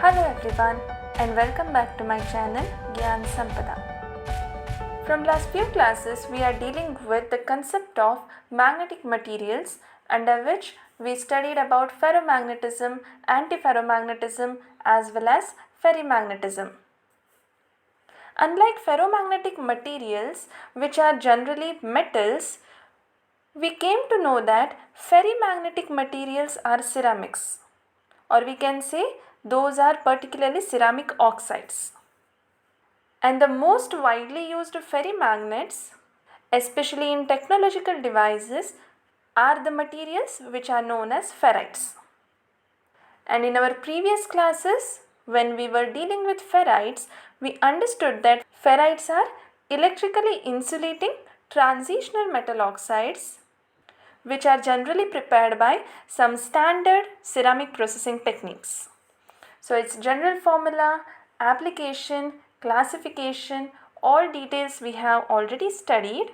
Hello everyone and welcome back to my channel Gyan Sampada. From last few classes we are dealing with the concept of magnetic materials, under which we studied about ferromagnetism, antiferromagnetism as well as ferrimagnetism. Unlike ferromagnetic materials, which are generally metals, we came to know that ferrimagnetic materials are ceramics, or we can say those are particularly ceramic oxides. And the most widely used ferrimagnets, especially in technological devices, are the materials which are known as ferrites. And in our previous classes, when we were dealing with ferrites, we understood that ferrites are electrically insulating transitional metal oxides which are generally prepared by some standard ceramic processing techniques. So its general formula, application, classification, all details we have already studied.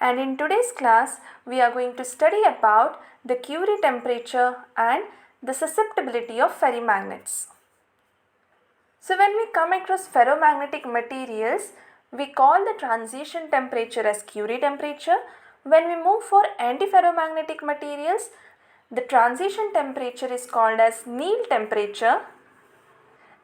And in today's class, we are going to study about the Curie temperature and the susceptibility of ferrimagnets. So when we come across ferromagnetic materials, we call the transition temperature as Curie temperature. When we move for antiferromagnetic materials, the transition temperature is called as Néel temperature.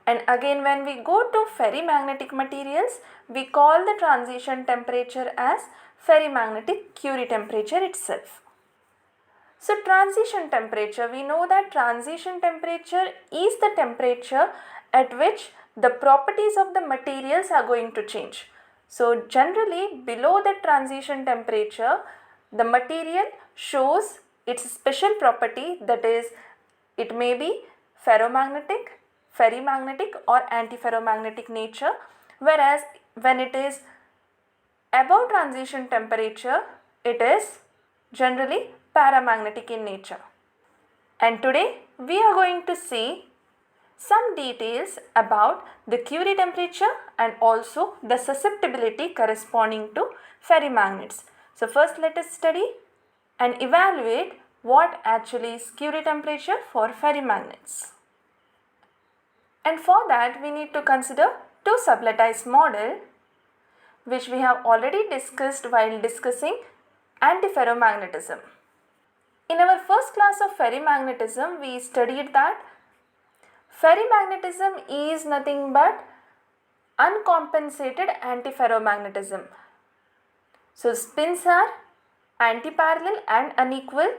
And again, when we go to ferrimagnetic materials, we call the transition temperature as ferrimagnetic Curie temperature itself. So transition temperature, we know that transition temperature is the temperature at which the properties of the materials are going to change. So generally below the transition temperature, the material shows its special property, that is, it may be ferromagnetic, ferrimagnetic or antiferromagnetic nature, whereas when it is above transition temperature, it is generally paramagnetic in nature. And today we are going to see some details about the Curie temperature and also the susceptibility corresponding to ferrimagnets. So first let us study and evaluate what actually is Curie temperature for ferrimagnets. And for that we need to consider two sublattice model, which we have already discussed while discussing antiferromagnetism. In our first class of ferrimagnetism, we studied that ferrimagnetism is nothing but uncompensated antiferromagnetism. So spins are antiparallel and unequal,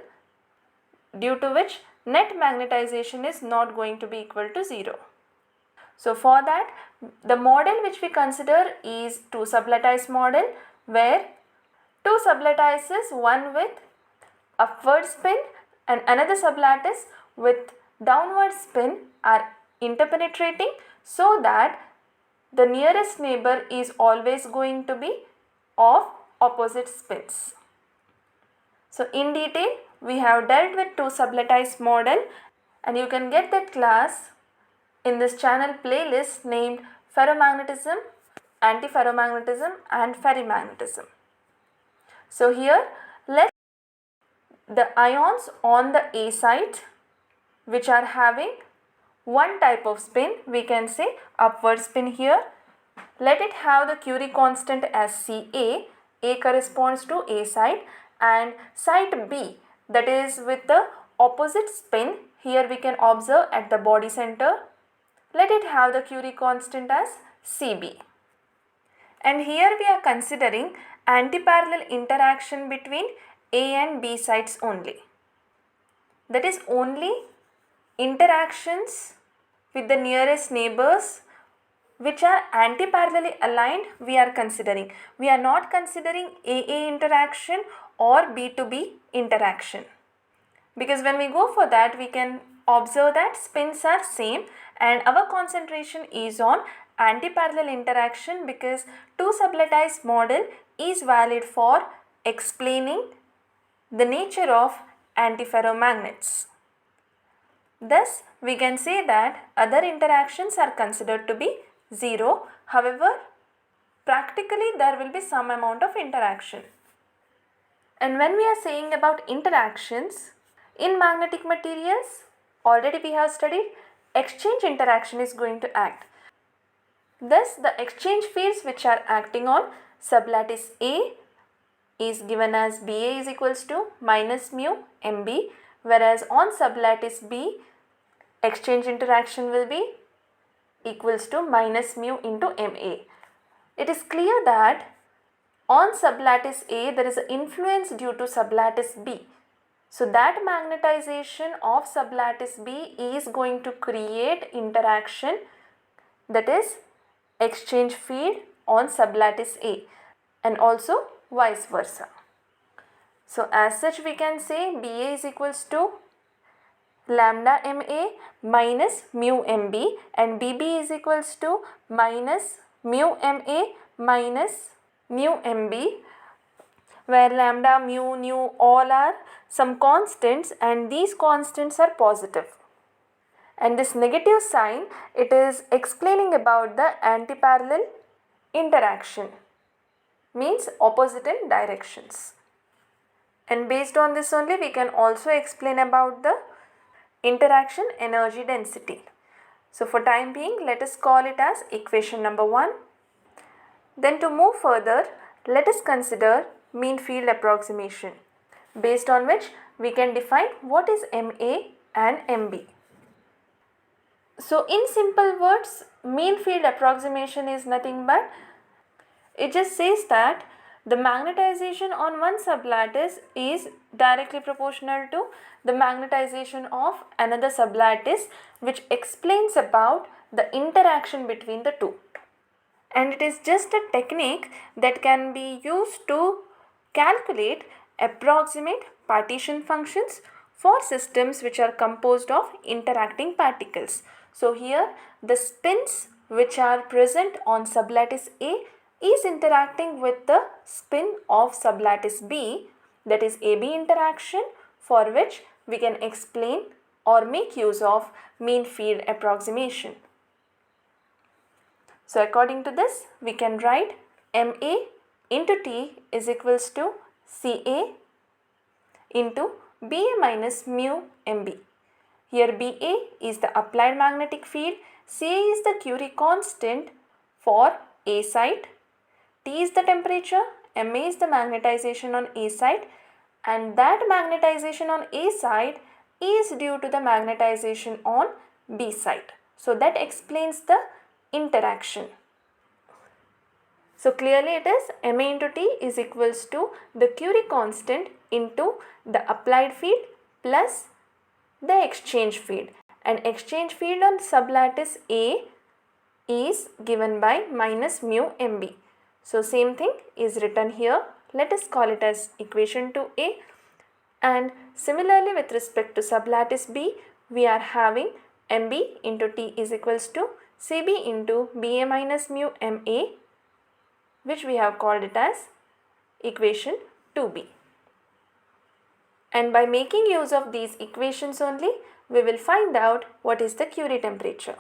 due to which net magnetization is not going to be equal to 0. So for that, the model which we consider is two sublattice model, where two sublattices, one with upward spin and another sublattice with downward spin, are interpenetrating, so that the nearest neighbor is always going to be of opposite spins. So in detail we have dealt with two sublattice model, and you can get that class in this channel playlist named Ferromagnetism, Antiferromagnetism and Ferrimagnetism. So here let the ions on the A side, which are having one type of spin, we can say upward spin here, let it have the Curie constant as Ca. A corresponds to A side, and side B, that is with the opposite spin, here we can observe at the body center, let it have the Curie constant as Cb. And here we are considering antiparallel interaction between A and B sides only. That is, only interactions with the nearest neighbors which are antiparallelly aligned we are considering. We are not considering AA interaction or B to B interaction, because when we go for that we can observe that spins are same and our concentration is on antiparallel interaction, because two sublattice model is valid for explaining the nature of antiferromagnets. Thus we can say that other interactions are considered to be 0. However, practically there will be some amount of interaction. And when we are saying about interactions in magnetic materials, already we have studied exchange interaction is going to act. Thus, the exchange fields which are acting on sublattice A is given as BA is equals to minus mu MB, whereas on sublattice B, exchange interaction will be equals to minus mu into MA. It is clear that on sublattice A there is an influence due to sublattice B. So that magnetization of sublattice B is going to create interaction, that is exchange field on sublattice A, and also vice versa. So as such we can say BA is equals to lambda MA minus mu MB, and BB is equals to minus mu MA minus mu MB, where lambda, mu, nu all are some constants, and these constants are positive. And this negative sign, it is explaining about the antiparallel interaction, means opposite in directions. And based on this only we can also explain about the interaction energy density. So for time being, let us call it as equation number 1. Then to move further, let us consider mean field approximation, based on which we can define what is MA and MB. So in simple words, mean field approximation is nothing but, it just says that the magnetization on one sublattice is directly proportional to the magnetization of another sublattice, which explains about the interaction between the two. And it is just a technique that can be used to calculate approximate partition functions for systems which are composed of interacting particles. So here the spins which are present on sublattice A is interacting with the spin of sublattice B, that is AB interaction, for which we can explain or make use of mean field approximation. So according to this, we can write MA into T is equals to CA into BA minus mu MB. Here BA is the applied magnetic field, CA is the Curie constant for A site, T is the temperature, MA is the magnetization on A site, and that magnetization on A site is due to the magnetization on B site. So that explains the interaction. So clearly it is MA into T is equals to the Curie constant into the applied field plus the exchange field, and exchange field on sublattice A is given by minus mu MB. So same thing is written here. Let us call it as equation 2A, and similarly with respect to sublattice B, we are having MB into T is equals to CB into BA minus mu MA, which we have called it as equation 2B. And by making use of these equations only, we will find out what is the Curie temperature.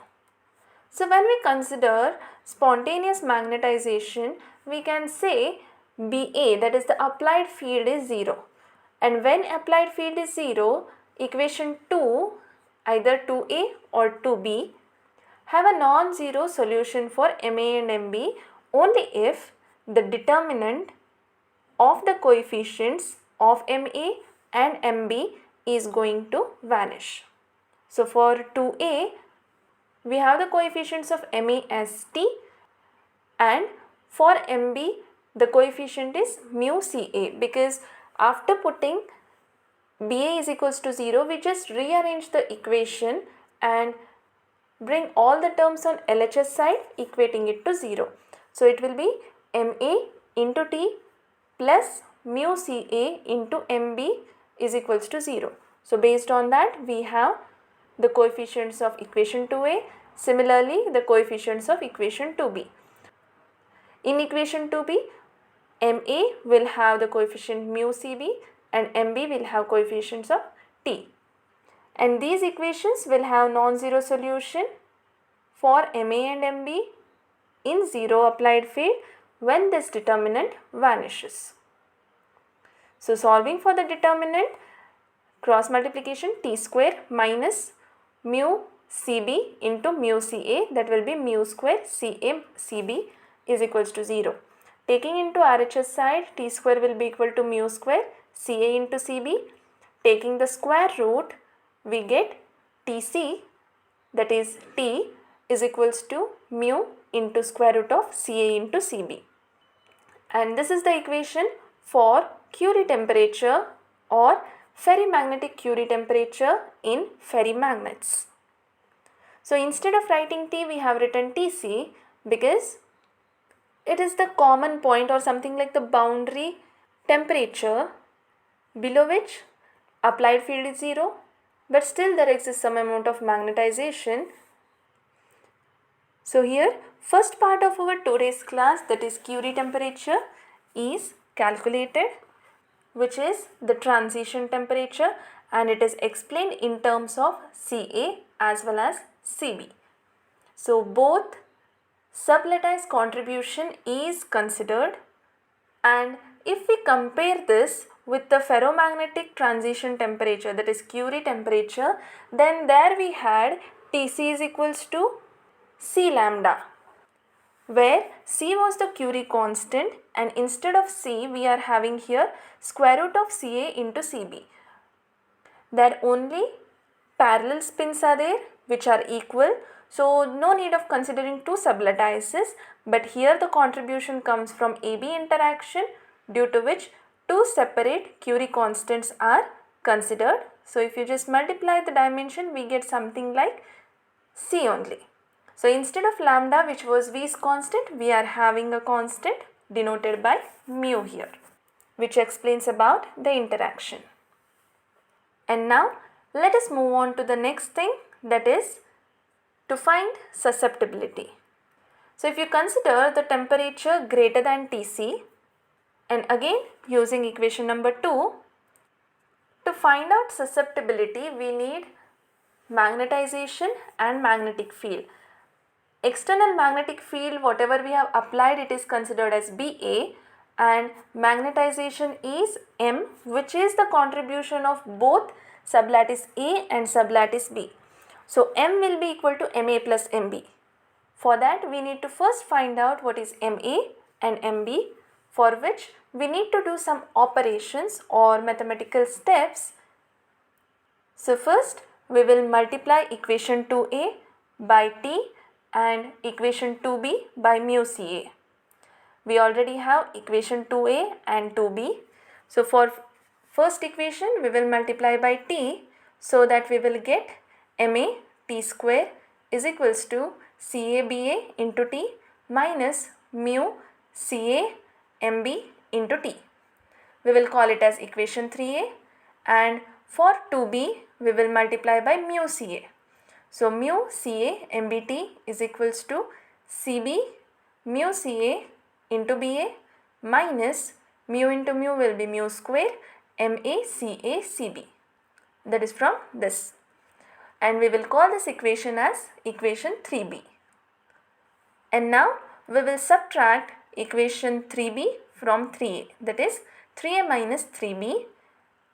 So when we consider spontaneous magnetization, we can say BA, that is the applied field, is 0. And when applied field is 0, equation 2, either 2A or 2B, have a non-zero solution for MA and MB only if the determinant of the coefficients of MA and MB is going to vanish. So for 2A, we have the coefficients of MA as T, and for MB the coefficient is mu CA, because after putting BA is equals to 0, we just rearrange the equation and bring all the terms on LHS side, equating it to 0. So it will be MA into T plus mu CA into MB is equals to 0. So based on that, we have the coefficients of equation 2A, similarly the coefficients of equation 2B. In equation 2B, MA will have the coefficient mu CB and MB will have coefficients of T. And these equations will have non-zero solution for MA and MB in zero applied field when this determinant vanishes. So solving for the determinant, cross multiplication T square minus mu CB into mu CA, that will be mu square CA CB is equals to 0. Taking into RHS side, T square will be equal to mu square CA into CB. Taking the square root, we get TC, that is T is equals to mu into square root of CA into CB. And this is the equation for Curie temperature or ferrimagnetic Curie temperature in ferrimagnets. So instead of writing T, we have written TC because it is the common point or something like the boundary temperature below which applied field is 0, but still there exists some amount of magnetization. So here first part of our today's class, that is Curie temperature, is calculated, which is the transition temperature, and it is explained in terms of CA as well as CB. So both sublattice contribution is considered, and if we compare this with the ferromagnetic transition temperature, that is Curie temperature, then there we had Tc is equals to C lambda, where C was the Curie constant, and instead of C we are having here square root of Ca into Cb. There only parallel spins are there which are equal, so no need of considering two sublattices, but here the contribution comes from AB interaction, due to which two separate Curie constants are considered. So if you just multiply the dimension, we get something like C only. So instead of lambda, which was V's constant, we are having a constant denoted by mu here, which explains about the interaction. And now let us move on to the next thing, that is to find susceptibility. So if you consider the temperature greater than Tc, and again using equation number 2, to find out susceptibility we need magnetization and magnetic field. External magnetic field, whatever we have applied, it is considered as Ba, and magnetization is M, which is the contribution of both sublattice A and sublattice B. So M will be equal to Ma plus Mb. For that we need to first find out what is Ma and Mb, for which we need to do some operations or mathematical steps. So first we will multiply equation 2a by T and equation 2b by mu Ca. We already have equation 2a and 2b. So for first equation we will multiply by T, so that we will get Ma T square is equals to Ca into T minus mu Ca Mb into T. We will call it as equation 3a, and for 2b we will multiply by mu Ca. So mu Ca Mbt is equals to Cb mu Ca into Ba minus mu into mu will be mu square Ma Ca Cb. That is from this, and we will call this equation as equation 3b. And now we will subtract equation 3b from 3a, that is 3a minus 3b,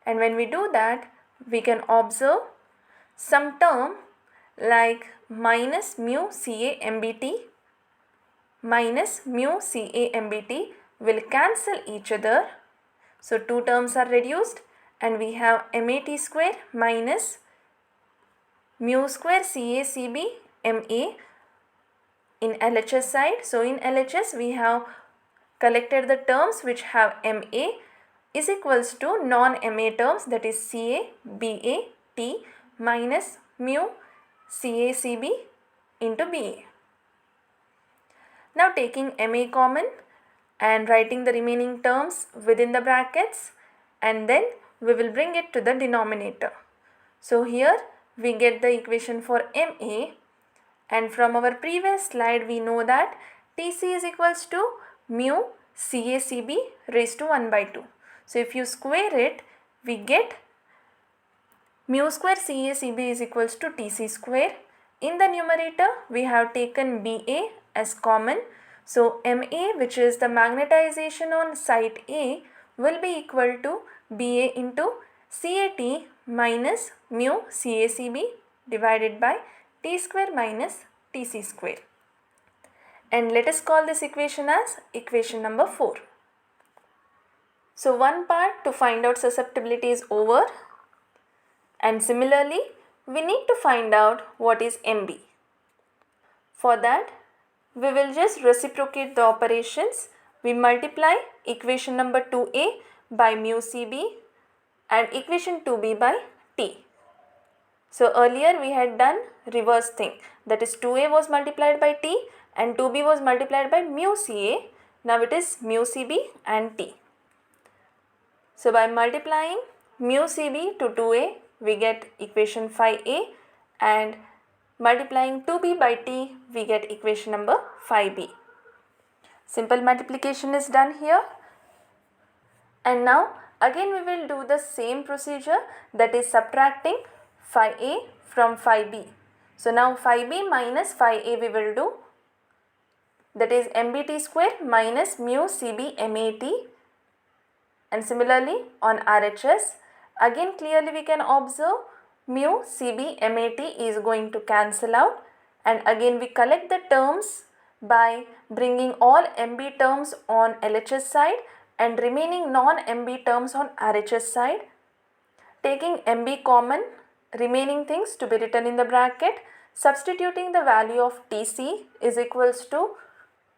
and when we do that we can observe some term like minus mu Ca Mbt minus mu Ca Mbt will cancel each other. So two terms are reduced, and we have Mat square minus mu square Ca Cb Ma in LHS side. So in LHS we have collected the terms which have Ma is equals to non-Ma terms, that is Ca Ba T minus mu Ca Cb into Ba. Now taking Ma common and writing the remaining terms within the brackets, and then we will bring it to the denominator. So here we get the equation for Ma, and from our previous slide we know that Tc is equals to mu Ca Cb raised to 1 by 2. So if you square it, we get mu square Ca Cb is equals to Tc square. In the numerator we have taken Ba as common. So Ma, which is the magnetization on site A, will be equal to Ba into Cat minus mu Ca Cb divided by T square minus Tc square. And let us call this equation as equation number 4. So one part to find out susceptibility is over, and similarly we need to find out what is MB. For that we will just reciprocate the operations. We multiply equation number 2a by mu Cb and equation 2b by T. So earlier we had done reverse thing, that is 2a was multiplied by T and 2b was multiplied by mu Ca. Now it is mu Cb and T. So by multiplying mu Cb to 2a we get equation 5a, and multiplying 2b by T we get equation number 5b. Simple multiplication is done here. And now again we will do the same procedure, that is subtracting 5a from 5b. So now 5b minus 5a we will do, that is mbt square minus mu Cb mat. And similarly on RHS, again clearly we can observe mu Cb mat is going to cancel out, and again we collect the terms by bringing all MB terms on LHS side and remaining non-MB terms on RHS side. Taking MB common, remaining things to be written in the bracket, substituting the value of Tc is equals to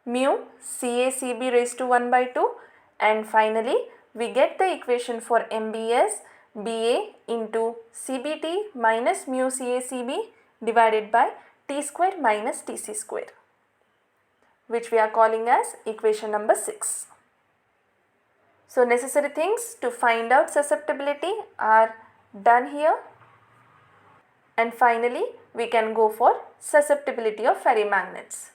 mu CACB raised to 1 by 2, and finally we get the equation for MB as BA into CBT minus mu CACB divided by T square minus Tc square, which we are calling as equation number 6. So necessary things to find out susceptibility are done here, and finally we can go for susceptibility of ferrimagnets.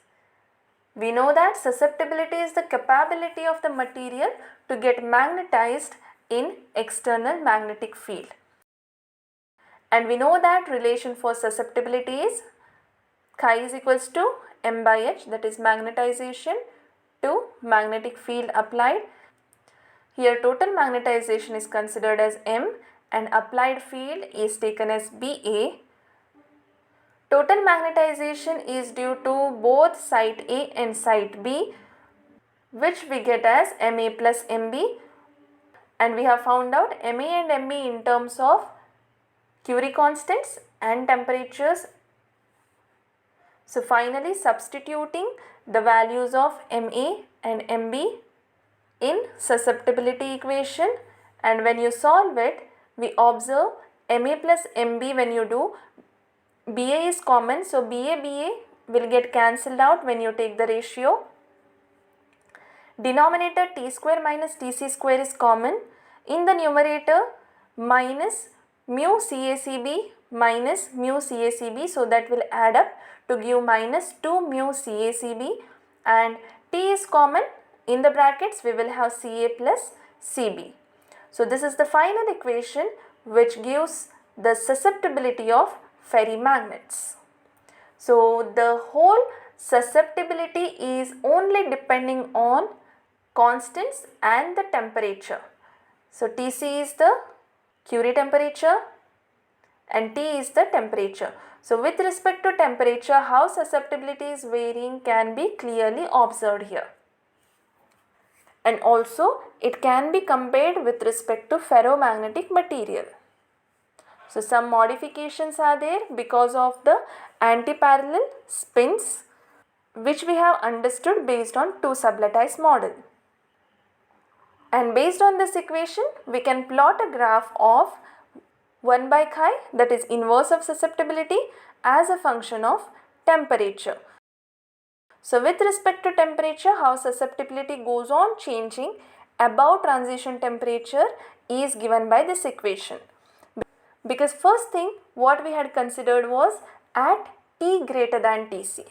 We know that susceptibility is the capability of the material to get magnetized in external magnetic field. And we know that relation for susceptibility is chi is equals to m by h, that is magnetization to magnetic field applied. Here total magnetization is considered as m and applied field is taken as BA. Total magnetization is due to both site A and site B, which we get as MA plus MB, and we have found out MA and MB in terms of Curie constants and temperatures. So finally substituting the values of MA and MB in susceptibility equation, and when you solve it we observe MA plus MB, when you do BA is common, so BA will get cancelled out when you take the ratio. Denominator T square minus Tc square is common. In the numerator minus mu CACB minus mu CACB, so that will add up to give minus 2 mu CACB, and T is common. In the brackets we will have Ca plus Cb. So this is the final equation which gives the susceptibility of ferrimagnets. So the whole susceptibility is only depending on constants and the temperature. So Tc is the Curie temperature and T is the temperature. So with respect to temperature, how susceptibility is varying can be clearly observed here. And also it can be compared with respect to ferromagnetic material. So some modifications are there because of the antiparallel spins, which we have understood based on two sublattice model. And based on this equation we can plot a graph of 1 by chi, that is inverse of susceptibility, as a function of temperature. So with respect to temperature, how susceptibility goes on changing above transition temperature is given by this equation. Because first thing what we had considered was at T greater than Tc,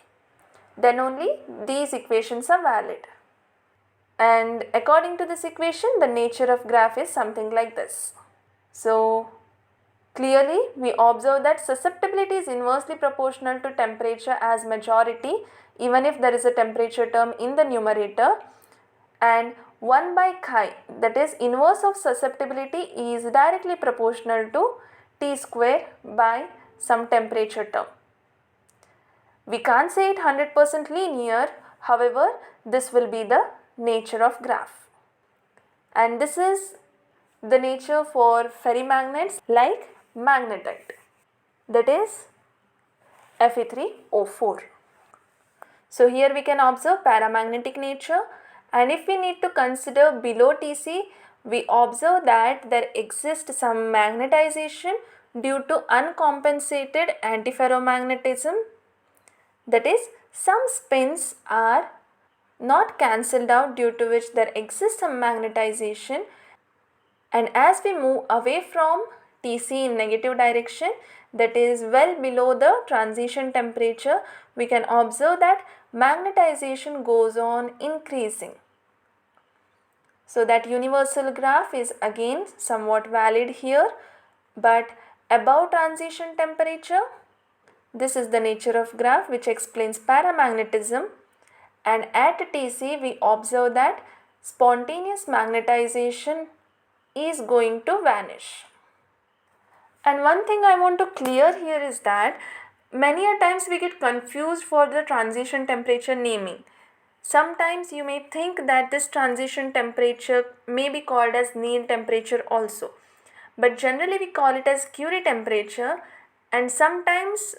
then only these equations are valid. And according to this equation the nature of graph is something like this. So clearly we observe that susceptibility is inversely proportional to temperature as majority, even if there is a temperature term in the numerator, and 1 by chi, that is inverse of susceptibility, is directly proportional to T square by some temperature term. We can't say it 100% linear, however, this will be the nature of graph. And this is the nature for ferrimagnets like magnetite, that is Fe3O4. So here we can observe paramagnetic nature, and if we need to consider below Tc, we observe that there exists some magnetization due to uncompensated antiferromagnetism, that is some spins are not cancelled out, due to which there exists some magnetization, and as we move away from Tc in negative direction, that is well below the transition temperature, we can observe that magnetization goes on increasing. So that universal graph is again somewhat valid here, but above transition temperature, this is the nature of graph which explains paramagnetism, and at Tc we observe that spontaneous magnetization is going to vanish. And one thing I want to clear here is that many a times we get confused for the transition temperature naming. Sometimes you may think that this transition temperature may be called as Néel temperature also, but generally we call it as Curie temperature, and sometimes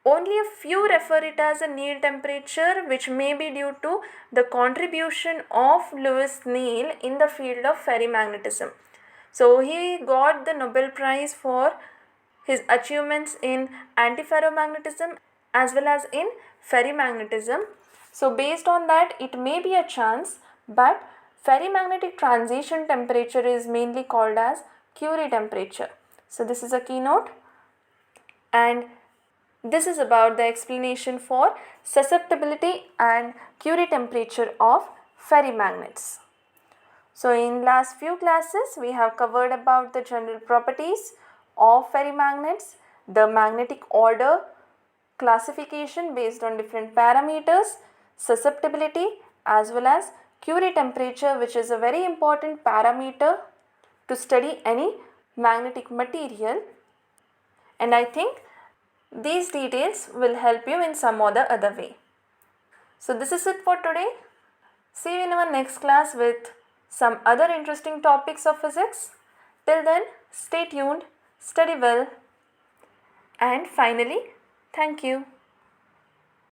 only a few refer it as a Néel temperature, which may be due to the contribution of Louis Néel in the field of ferrimagnetism. So he got the Nobel Prize for his achievements in antiferromagnetism as well as in ferrimagnetism. So based on that, it may be a chance, but ferrimagnetic transition temperature is mainly called as Curie temperature. So this is a keynote, and this is about the explanation for susceptibility and Curie temperature of ferrimagnets. So in last few classes we have covered about the general properties of ferrimagnets, the magnetic order, classification based on different parameters, susceptibility as well as Curie temperature, which is a very important parameter to study any magnetic material, and I think these details will help you in some or the other way. So this is it for today. See you in our next class with some other interesting topics of physics. Till then, stay tuned, study well, and finally, thank you.